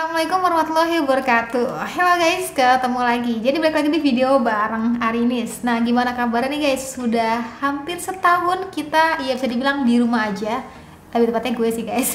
Assalamualaikum warahmatullahi wabarakatuh. Halo guys, ketemu lagi. Jadi balik lagi di video bareng Arinis. Nah, gimana kabarnya nih guys? Sudah hampir setahun kita, ya bisa dibilang di rumah aja. Lebih tepatnya gue sih guys.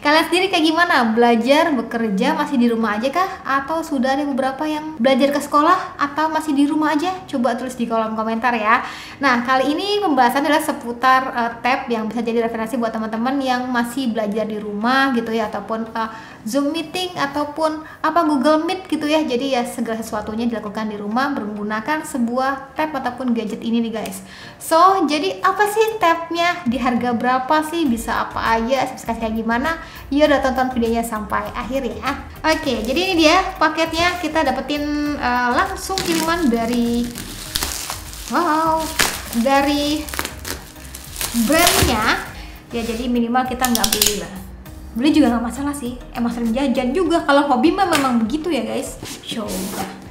Kalian sendiri kayak gimana? Belajar, bekerja, masih di rumah aja kah? Atau sudah ada beberapa yang belajar ke sekolah atau masih di rumah aja? Coba tulis di kolom komentar ya. Nah, kali ini pembahasan adalah seputar tab yang bisa jadi referensi buat teman-teman yang masih belajar di rumah gitu ya, ataupun Zoom meeting ataupun Google Meet gitu ya. Jadi ya segala sesuatunya dilakukan di rumah menggunakan sebuah tab ataupun gadget ini nih guys. So, jadi apa sih tabnya? Di harga berapa sih? Bisa apa aja? Spesifikasi kayak gimana? Ya udah tonton videonya sampai akhir ya. Oke, jadi ini dia paketnya. Kita dapetin langsung kiriman dari dari brandnya. Ya jadi minimal kita nggak beli lah. Beli juga nggak masalah sih, emang sering jajan juga. Kalau hobi mah memang begitu ya guys. Coba.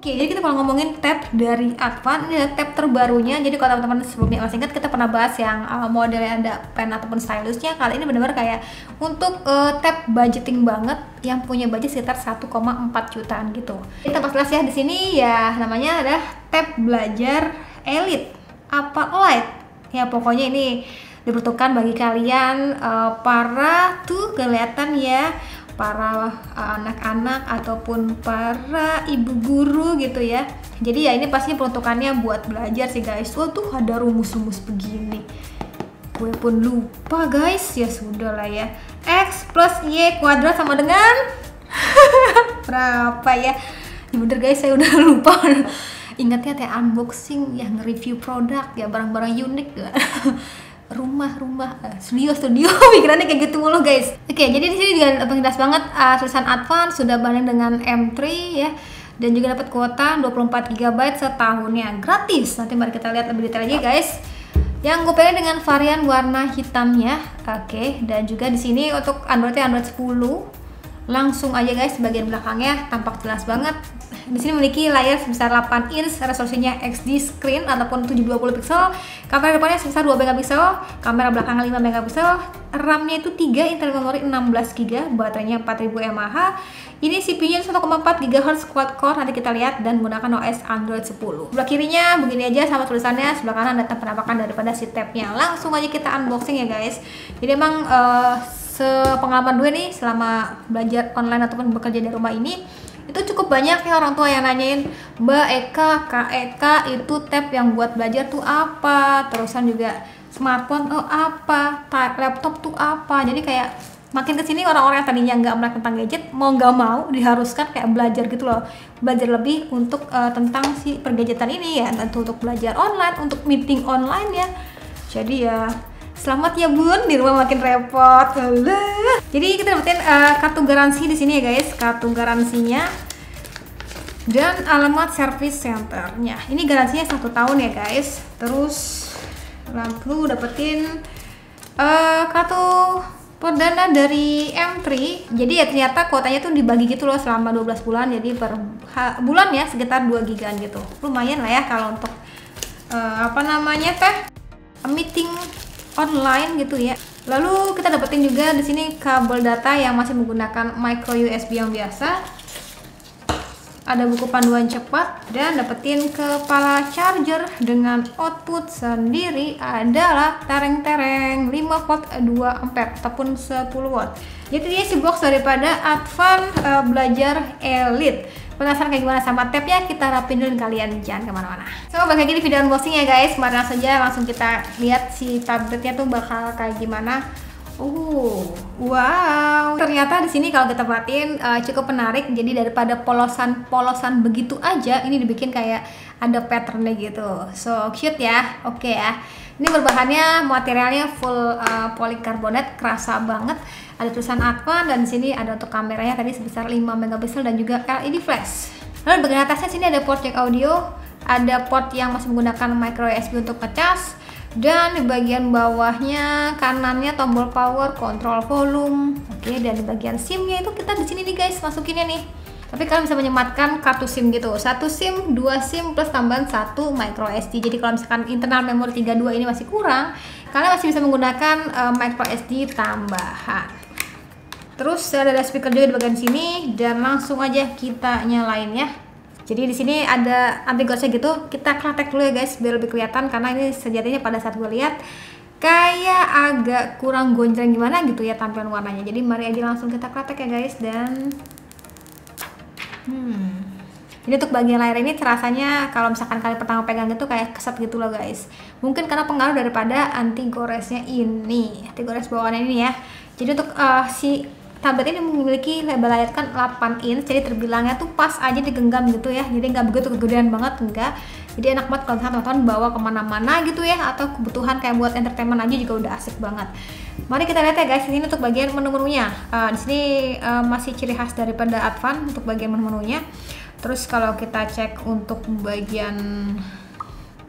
Oke, jadi kita kalau ngomongin tab dari Advan, ini adalah tab terbarunya. Jadi kalau teman-teman sebelumnya masih ingat, kita pernah bahas yang modelnya ada pen ataupun stylusnya. Kali ini benar-benar kayak untuk tab budgeting banget, yang punya budget sekitar 1,4 jutaan gitu. Kita bahas jelas ya di sini ya, namanya adalah tab belajar Elite apa Light. Ya pokoknya ini diperuntukkan bagi kalian para tuh kelihatan ya, para anak-anak ataupun para ibu guru gitu ya. Jadi ya ini pastinya peruntukannya buat belajar sih guys. Wah tuh ada rumus-rumus begini, gue pun lupa guys. Ya sudah lah ya, X plus Y kuadrat sama dengan berapa ya? Ya bener guys, saya udah lupa. Ingatnya kayak unboxing ya, nge-review produk ya, barang-barang unik rumah studio pikirannya kayak gitu mulu guys. Oke, jadi di sini juga jelas banget tulisan Advan sudah banding dengan M3 ya, dan juga dapat kuota 24 GB setahunnya gratis. Nanti mari kita lihat lebih detail aja guys. Yang gue pilih dengan varian warna hitamnya. Oke, dan juga di sini untuk Androidnya Android 10. Langsung aja guys, bagian belakangnya tampak jelas banget. Di sini memiliki layar sebesar 8 inch, resolusinya XD screen ataupun 720 pixel. Kamera depannya sebesar 2 megapiksel, kamera belakang 5 megapiksel. RAM-nya itu 3, internal memori 16 GB, baterainya 4000 mAh. Ini CPU-nya 1,4 GHz quad core, nanti kita lihat, dan menggunakan OS Android 10. Sebelah kirinya begini aja sama tulisannya, sebelah kanan data penampakan daripada si tabnya. Langsung aja kita unboxing ya guys. Jadi emang sepengalaman gue nih selama belajar online ataupun bekerja di rumah ini, itu cukup banyak ya orang tua yang nanyain, Mbak Eka, Kak Eka, itu tab yang buat belajar tuh apa? Terusan juga smartphone tuh apa? Laptop tuh apa? Jadi kayak makin kesini orang-orang yang tadinya nggak melek tentang gadget, mau nggak mau diharuskan kayak belajar gitu loh. Belajar lebih untuk tentang si pergadgetan ini ya, untuk belajar online, untuk meeting online ya. Jadi ya selamat ya bun, di rumah makin repot. Jadi kita dapetin kartu garansi di sini ya guys, kartu garansinya dan alamat service centernya. Ini garansinya 1 tahun ya guys. Terus lalu dapetin kartu perdana dari M3. Jadi ya ternyata kuotanya tuh dibagi gitu loh selama 12 bulan. Jadi per bulan ya sekitar 2 gigan gitu. Lumayan lah ya kalau untuk meeting online gitu ya. Lalu kita dapetin juga di sini kabel data yang masih menggunakan micro USB yang biasa. Ada buku panduan cepat dan dapetin kepala charger dengan output sendiri adalah tereng-tereng 5 volt 2 ampere ataupun 10 watt. Jadi dia si box daripada Advan belajar Elite. Penasaran kayak gimana sama tabnya? Kita rapin dulu, kalian jangan kemana-mana. So balik lagi di video unboxing ya guys. Mari langsung kita lihat si tabletnya tuh bakal kayak gimana. Wow, ternyata di sini kalau kita perhatiin cukup menarik. Jadi daripada polosan begitu aja, ini dibikin kayak ada patternnya gitu. So cute ya. Oke ya. Ini berbahannya materialnya full polikarbonat, kerasa banget. Ada tulisan Advan dan di sini ada untuk kameranya tadi sebesar 5 megapiksel dan juga LED flash. Lalu bagian atasnya sini ada port jack audio, ada port yang masih menggunakan micro USB untuk ngecas, dan di bagian bawahnya kanannya tombol power, kontrol volume. Oke, dan di bagian SIM-nya itu kita di sini nih guys masukinnya nih. Tapi kalian bisa menyematkan kartu SIM gitu, 1 SIM, 2 SIM plus tambahan 1 micro SD. Jadi kalau misalkan internal memori 32 ini masih kurang, kalian masih bisa menggunakan micro SD tambahan. Terus ada speaker juga di bagian sini dan langsung aja kita nyalain ya. Jadi di sini ada anti gosnya gitu. Kita praktek dulu ya guys biar lebih kelihatan, karena ini sejatinya pada saat gue lihat kayak agak kurang gonjreng gimana gitu ya tampilan warnanya. Jadi mari aja langsung kita praktek ya guys. Dan ini untuk bagian layar ini rasanya kalau misalkan kalian pertama pegang itu kayak keset gitu loh guys. Mungkin karena pengaruh daripada anti goresnya ini, anti gores bawaannya ini ya. Jadi untuk si tablet ini memiliki lebar layar kan 8 inch, jadi terbilangnya tuh pas aja digenggam gitu ya. Jadi nggak begitu kegedean banget, enggak. Jadi enak banget kalau teman-teman bawa kemana-mana gitu ya, atau kebutuhan kayak buat entertainment aja juga udah asik banget. Mari kita lihat ya guys, ini untuk bagian menu-menunya. Di sini masih ciri khas daripada Advan untuk bagian menu-menunya. Terus kalau kita cek untuk bagian,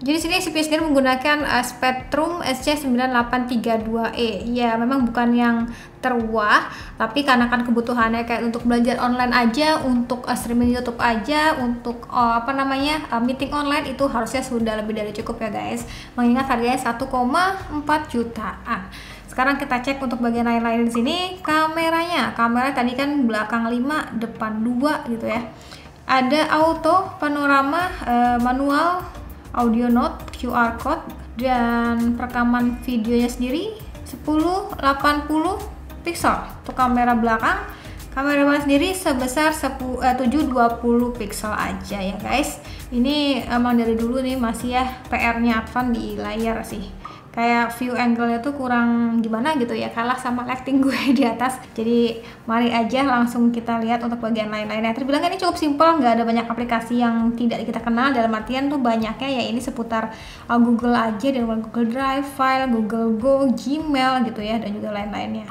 jadi sini CPU sendiri menggunakan Spectrum SC9832E. Ya, memang bukan yang terwah, tapi karena kan kebutuhannya kayak untuk belajar online aja, untuk streaming YouTube aja, untuk meeting online itu harusnya sudah lebih dari cukup ya guys. Mengingat harganya 1,4 jutaan. Sekarang kita cek untuk bagian lain-lain di sini. Kamera tadi kan belakang 5, depan 2 gitu ya. Ada auto, panorama, manual, audio note, QR code, dan perekaman videonya sendiri 1080 pixel untuk kamera belakang. Kamera depan sendiri sebesar 720 pixel aja ya guys. Ini emang dari dulu nih masih ya PR-nya Advan di layar sih. Kayak view angle-nya tuh kurang gimana gitu ya, kalah sama lighting gue di atas. Jadi mari aja langsung kita lihat untuk bagian lain-lainnya. Terbilang ini cukup simpel, nggak ada banyak aplikasi yang tidak kita kenal. Dalam artian tuh banyaknya ya ini seputar Google aja, dan Google Drive, File, Google Go, Gmail gitu ya, dan juga lain-lainnya.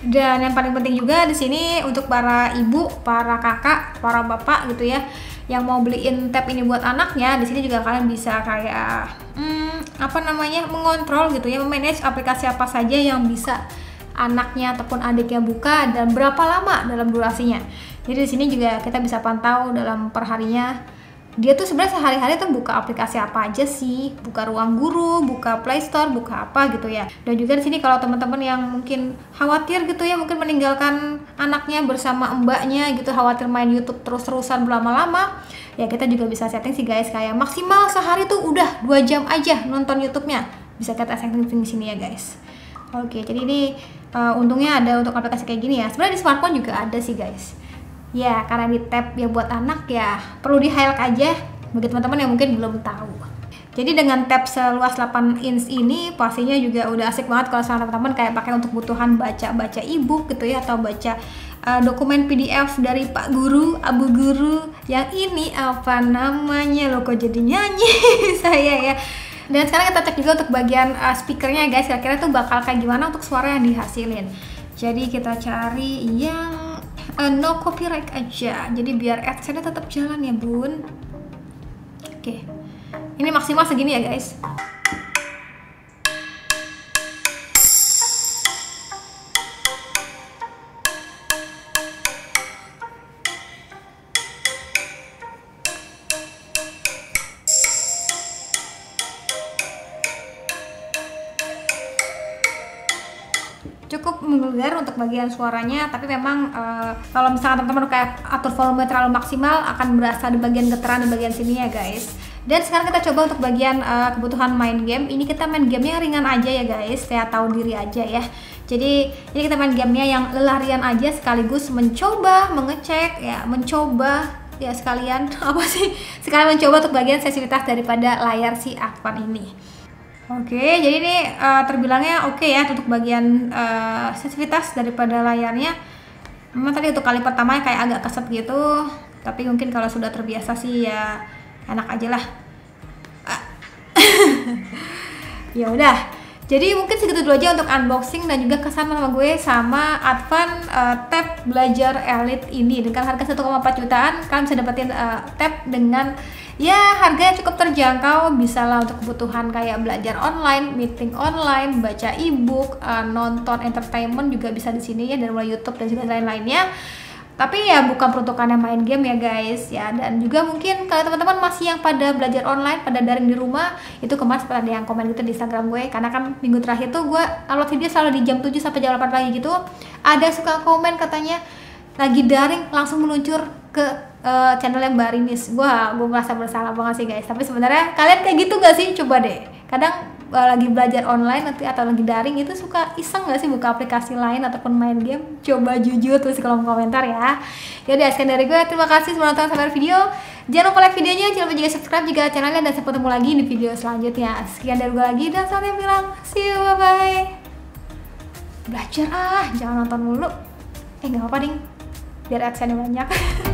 Dan yang paling penting juga di sini untuk para ibu, para kakak, para bapak gitu ya, yang mau beliin tab ini buat anaknya, di sini juga kalian bisa kayak mengontrol gitu ya, memanage aplikasi apa saja yang bisa anaknya ataupun adiknya buka dan berapa lama dalam durasinya. Jadi di sini juga kita bisa pantau dalam perharinya dia tuh sebenarnya sehari-hari tuh buka aplikasi apa aja sih, buka Ruang Guru, buka Play Store, buka apa gitu ya. Dan juga di sini kalau teman-teman yang mungkin khawatir gitu ya, mungkin meninggalkan anaknya bersama mbaknya gitu, khawatir main YouTube terus-terusan berlama-lama, ya kita juga bisa setting sih guys, kayak maksimal sehari tuh udah 2 jam aja nonton YouTube-nya. Bisa kita setting di sini ya guys. Oke, jadi ini untungnya ada untuk aplikasi kayak gini ya. Sebenarnya di smartphone juga ada sih guys. Ya, karena di tab ya buat anak ya perlu di highlight aja bagi teman-teman yang mungkin belum tahu. Jadi dengan tab seluas 8 inch ini pastinya juga udah asik banget kalau sama teman-teman kayak pakai untuk kebutuhan baca e-book gitu ya, atau baca dokumen PDF dari Pak Guru, Abu Guru. Yang ini apa namanya, loh kok jadi nyanyi saya ya. Dan sekarang kita cek juga untuk bagian speakernya guys, kira-kira tuh bakal kayak gimana untuk suara yang dihasilin. Jadi kita cari yang no copyright aja, jadi biar AdSense tetap jalan ya bun. Oke, ini maksimal segini ya guys. Cukup menggelegar untuk bagian suaranya, tapi memang kalau misalkan teman-teman kayak atur volume terlalu maksimal akan berasa di bagian getaran di bagian sini ya guys. Dan sekarang kita coba untuk bagian kebutuhan main game. Ini kita main gamenya ringan aja ya guys, kayak tahu diri aja ya. Jadi ini kita main gamenya yang lelarian aja, sekaligus mencoba, mengecek ya, mencoba ya sekalian sekalian mencoba untuk bagian sensitivitas daripada layar si Advan ini. Oke, jadi ini terbilangnya oke ya untuk bagian sensitivitas daripada layarnya. Memang tadi untuk kali pertamanya kayak agak keset gitu, tapi mungkin kalau sudah terbiasa sih ya enak aja lah. Ya udah, jadi mungkin segitu dulu aja untuk unboxing dan juga kesan sama gue sama Advan tab belajar Elite ini. Dengan harga 1,4 jutaan kalian bisa dapetin tab dengan ya harganya cukup terjangkau, bisa lah untuk kebutuhan kayak belajar online, meeting online, baca e-book, nonton entertainment juga bisa di sini ya, dari mulai YouTube dan juga lain-lainnya. Tapi ya bukan peruntukannya main game ya guys ya. Dan juga mungkin kalau teman-teman masih yang pada belajar online, pada daring di rumah, itu kemarin sempat ada yang komen gitu di Instagram gue, karena kan minggu terakhir tuh gue upload video selalu di jam 7 sampai jam 8 pagi gitu. Ada suka komen katanya lagi daring langsung meluncur ke channelnya Mbak Rinis. Gue merasa bersalah banget sih guys. Tapi sebenarnya kalian kayak gitu gak sih? Coba deh. Kadang lagi belajar online nanti atau lagi daring itu suka iseng gak sih buka aplikasi lain ataupun main game? Coba jujur tulis di kolom komentar ya. Jadi sekian dari gue. Terima kasih sudah nonton sampai video. Jangan lupa like videonya, jangan lupa juga subscribe juga channelnya, dan sampai ketemu lagi di video selanjutnya. Sekian dari gue lagi dan saatnya bilang see you, bye bye. Belajar jangan nonton mulu. Gak apa-apa ding, biar adsense banyak.